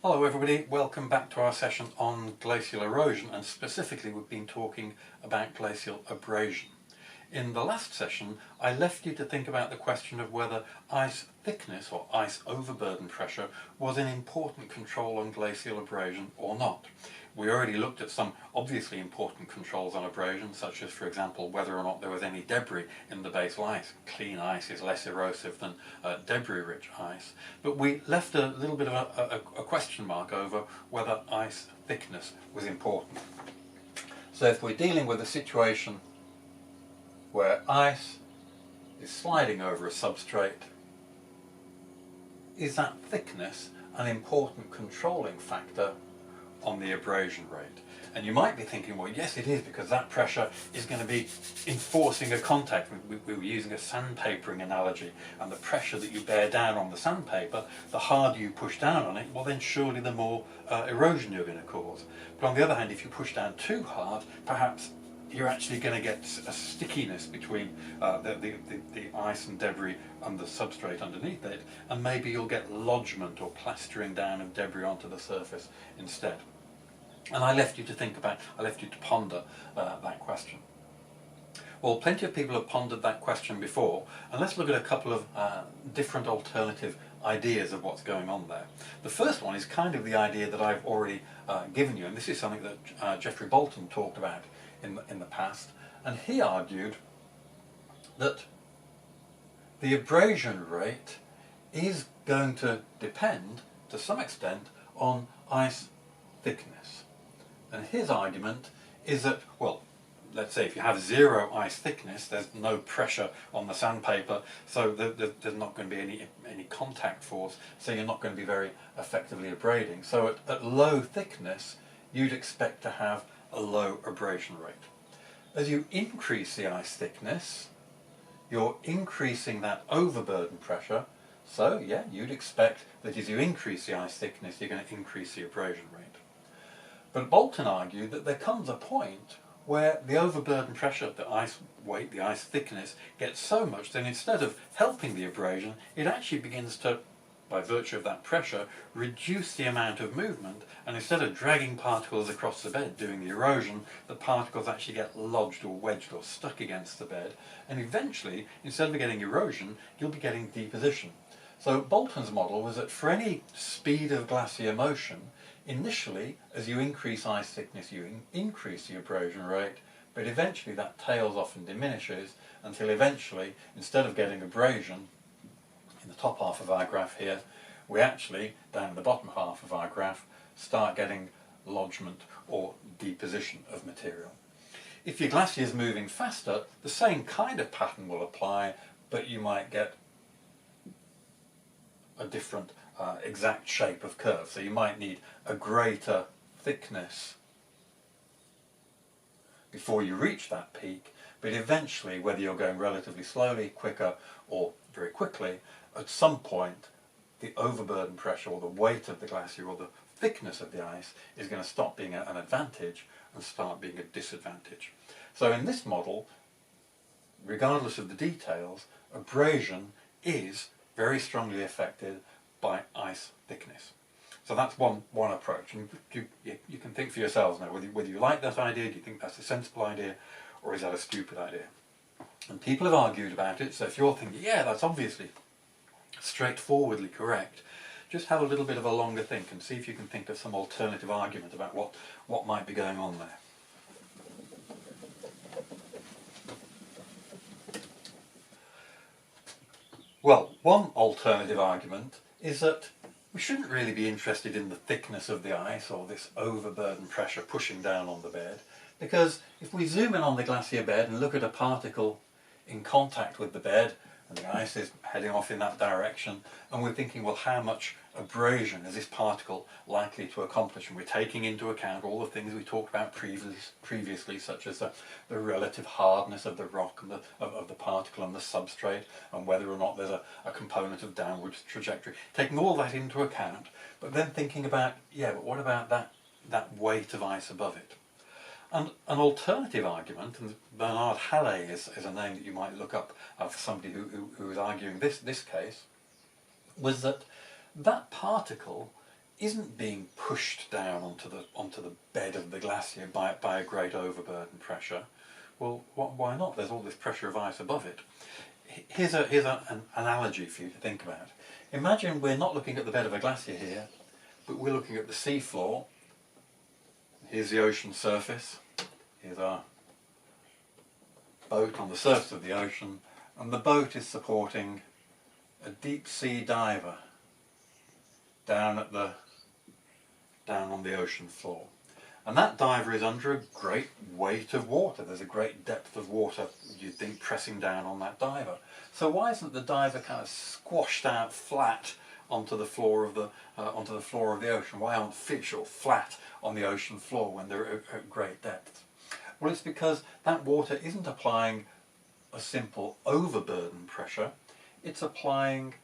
Hello everybody, welcome back to our session on glacial erosion, and specifically we've been talking about glacial abrasion. In the last session I left you to think about the question of whether ice thickness or ice overburden pressure was an important control on glacial abrasion or not. We already looked at some obviously important controls on abrasion, such as, for example, whether or not there was any debris in the basal ice. Clean ice is less erosive than debris-rich ice. But we left a little bit of a question mark over whether ice thickness was important. So if we're dealing with a situation where ice is sliding over a substrate, is that thickness an important controlling factor on the abrasion rate? And you might be thinking, well, yes it is, because that pressure is going to be enforcing a contact. We were using a sandpapering analogy, and the pressure that you bear down on the sandpaper, the harder you push down on it, well then surely the more erosion you're going to cause. But on the other hand, if you push down too hard, perhaps you're actually going to get a stickiness between the ice and debris and the substrate underneath it, and maybe you'll get lodgement or plastering down of debris onto the surface instead. And I left you to ponder that question. Well, plenty of people have pondered that question before, and let's look at a couple of different alternative ideas of what's going on there. The first one is kind of the idea that I've already given you, and this is something that Geoffrey Bolton talked about in the past, and he argued that the abrasion rate is going to depend to some extent on ice thickness. And his argument is that, well, let's say if you have zero ice thickness, there's no pressure on the sandpaper, so there's not going to be any contact force, so you're not going to be very effectively abrading. So at low thickness, you'd expect to have a low abrasion rate. As you increase the ice thickness, you're increasing that overburden pressure, so yeah, you'd expect that as you increase the ice thickness, you're going to increase the abrasion rate. But Bolton argued that there comes a point where the overburden pressure, the ice weight, the ice thickness, gets so much that instead of helping the abrasion, it actually begins to, by virtue of that pressure, reduce the amount of movement, and instead of dragging particles across the bed doing the erosion, the particles actually get lodged or wedged or stuck against the bed, and eventually, instead of getting erosion, you'll be getting deposition. So Bolton's model was that for any speed of glacier motion, initially, as you increase ice thickness, you increase the abrasion rate, but eventually that tails off and diminishes until eventually, instead of getting abrasion in the top half of our graph here, we actually, down in the bottom half of our graph, start getting lodgement or deposition of material. If your glacier is moving faster, the same kind of pattern will apply, but you might get a different exact shape of curve. So you might need a greater thickness before you reach that peak, but eventually, whether you're going relatively slowly, quicker, or very quickly, at some point the overburden pressure or the weight of the glacier or the thickness of the ice is going to stop being an advantage and start being a disadvantage. So in this model, regardless of the details, abrasion is very strongly affected by ice thickness. So that's one approach, and you can think for yourselves now whether you like that idea, do you think that's a sensible idea, or is that a stupid idea? And people have argued about it, so if you're thinking, yeah, that's obviously straightforwardly correct, just have a little bit of a longer think and see if you can think of some alternative argument about what might be going on there. Well, one alternative argument is that we shouldn't really be interested in the thickness of the ice or this overburden pressure pushing down on the bed, because if we zoom in on the glacier bed and look at a particle in contact with the bed, and the ice is heading off in that direction, and we're thinking, well, how much abrasion is this particle likely to accomplish? And we're taking into account all the things we talked about previously, such as the relative hardness of the rock and of the particle and the substrate, and whether or not there's a component of downward trajectory. Taking all that into account, but then thinking about, yeah, but what about that weight of ice above it? And an alternative argument, and Bernard Halley is a name that you might look up for somebody who is arguing this case, was that particle isn't being pushed down onto the bed of the glacier by a great overburden pressure. Well, why not? There's all this pressure of ice above it. Here's an analogy for you to think about. Imagine we're not looking at the bed of a glacier here, but we're looking at the sea floor. Here's the ocean surface. Here's our boat on the surface of the ocean, and the boat is supporting a deep sea diver down on the ocean floor. And that diver is under a great weight of water. There's a great depth of water, you'd think, pressing down on that diver. So why isn't the diver kind of squashed out flat onto the floor of the ocean? Why aren't fish all flat on the ocean floor when they're at great depth? Well, it's because that water isn't applying a simple overburden pressure. It's applying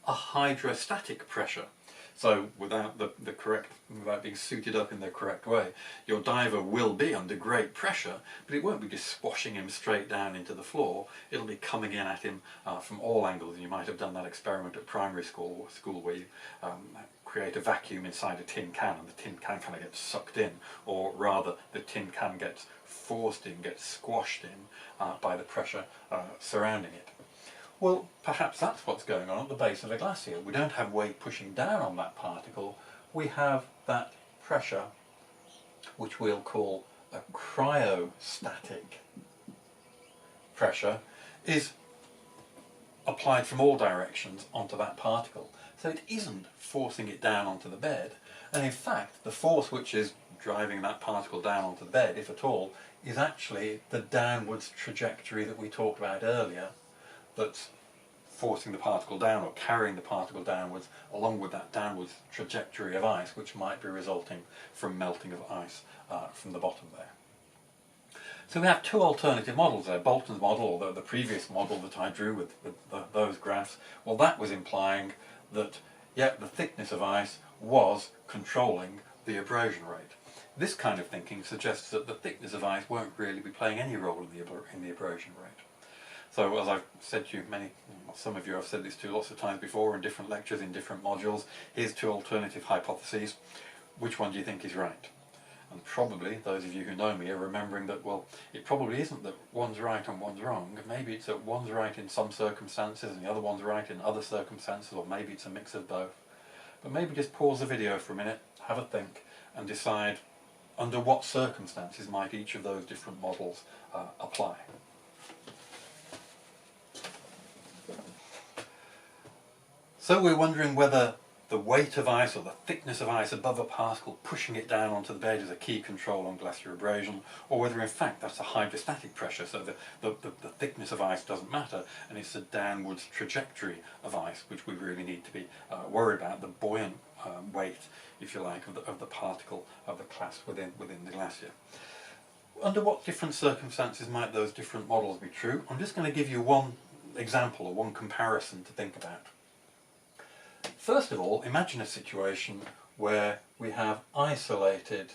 a hydrostatic pressure. So without without being suited up in the correct way, your diver will be under great pressure, but it won't be just squashing him straight down into the floor. It'll be coming in at him from all angles. You might have done that experiment at primary school where you create a vacuum inside a tin can, and the tin can kind of gets sucked in, or rather the tin can gets forced in, gets squashed in by the pressure surrounding it. Well, perhaps that's what's going on at the base of a glacier. We don't have weight pushing down on that particle. We have that pressure, which we'll call a cryostatic pressure, is applied from all directions onto that particle. So it isn't forcing it down onto the bed. And in fact, the force which is driving that particle down onto the bed, if at all, is actually the downwards trajectory that we talked about earlier, that's forcing the particle down or carrying the particle downwards along with that downwards trajectory of ice, which might be resulting from melting of ice from the bottom there. So we have two alternative models there. Bolton's model, or the previous model that I drew with those graphs, well, that was implying that, yeah, the thickness of ice was controlling the abrasion rate. This kind of thinking suggests that the thickness of ice won't really be playing any role in the abrasion rate. So as I've said to you, some of you have said this to lots of times before in different lectures, in different modules, here's two alternative hypotheses. Which one do you think is right? And probably, those of you who know me are remembering that, well, it probably isn't that one's right and one's wrong. Maybe it's that one's right in some circumstances and the other one's right in other circumstances, or maybe it's a mix of both. But maybe just pause the video for a minute, have a think, and decide under what circumstances might each of those different models apply. So we're wondering whether the weight of ice or the thickness of ice above a particle pushing it down onto the bed is a key control on glacier abrasion, or whether in fact that's a hydrostatic pressure, so the thickness of ice doesn't matter, and it's the downwards trajectory of ice which we really need to be worried about, the buoyant weight, if you like, of the particle of the clast within the glacier. Under what different circumstances might those different models be true? I'm just going to give you one example or one comparison to think about. First of all, imagine a situation where we have isolated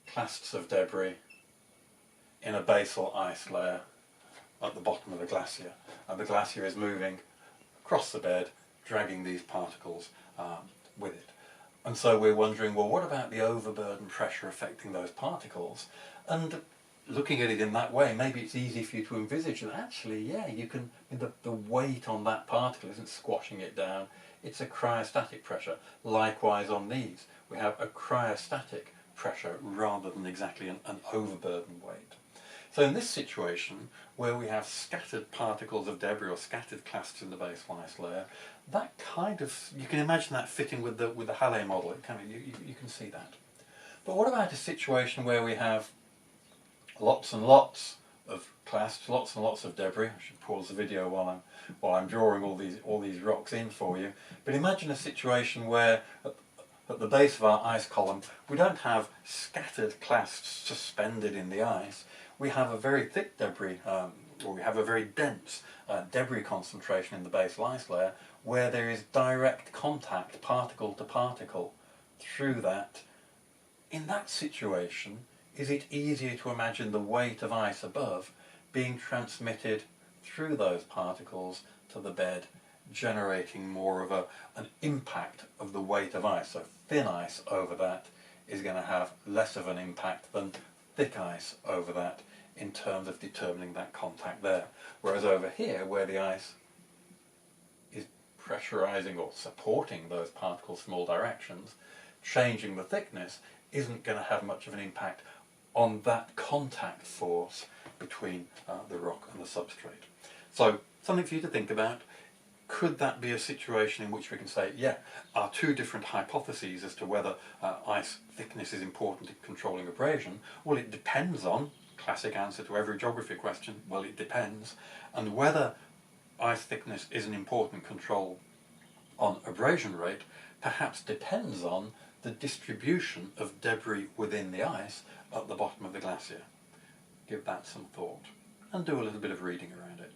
clasts of debris in a basal ice layer at the bottom of the glacier, and the glacier is moving across the bed, dragging these particles with it. And so we're wondering, well, what about the overburden pressure affecting those particles? And looking at it in that way, maybe it's easy for you to envisage that actually, yeah, you can, the weight on that particle isn't squashing it down, it's a cryostatic pressure. Likewise on these, we have a cryostatic pressure rather than exactly an overburden weight. So in this situation, where we have scattered particles of debris or scattered clasts in the basal ice layer, that kind of, you can imagine that fitting with the Halley model. It kind of, you can see that. But what about a situation where we have lots and lots of clasts, lots and lots of debris? I should pause the video while I'm drawing all these rocks in for you. But imagine a situation where at the base of our ice column we don't have scattered clasts suspended in the ice. We have a very thick debris, or we have a very dense debris concentration in the basal ice layer, where there is direct contact, particle to particle, through that. In that situation, is it easier to imagine the weight of ice above being transmitted through those particles to the bed generating more of an impact of the weight of ice. So thin ice over that is going to have less of an impact than thick ice over that in terms of determining that contact there. Whereas over here, where the ice is pressurizing or supporting those particles from all directions, changing the thickness isn't going to have much of an impact on that contact force between the rock and the substrate. So something for you to think about. Could that be a situation in which we can say, yeah, our two different hypotheses as to whether ice thickness is important in controlling abrasion? Well, it depends on, classic answer to every geography question, well, it depends. And whether ice thickness is an important control on abrasion rate perhaps depends on the distribution of debris within the ice at the bottom of the glacier. Give that some thought and do a little bit of reading around it.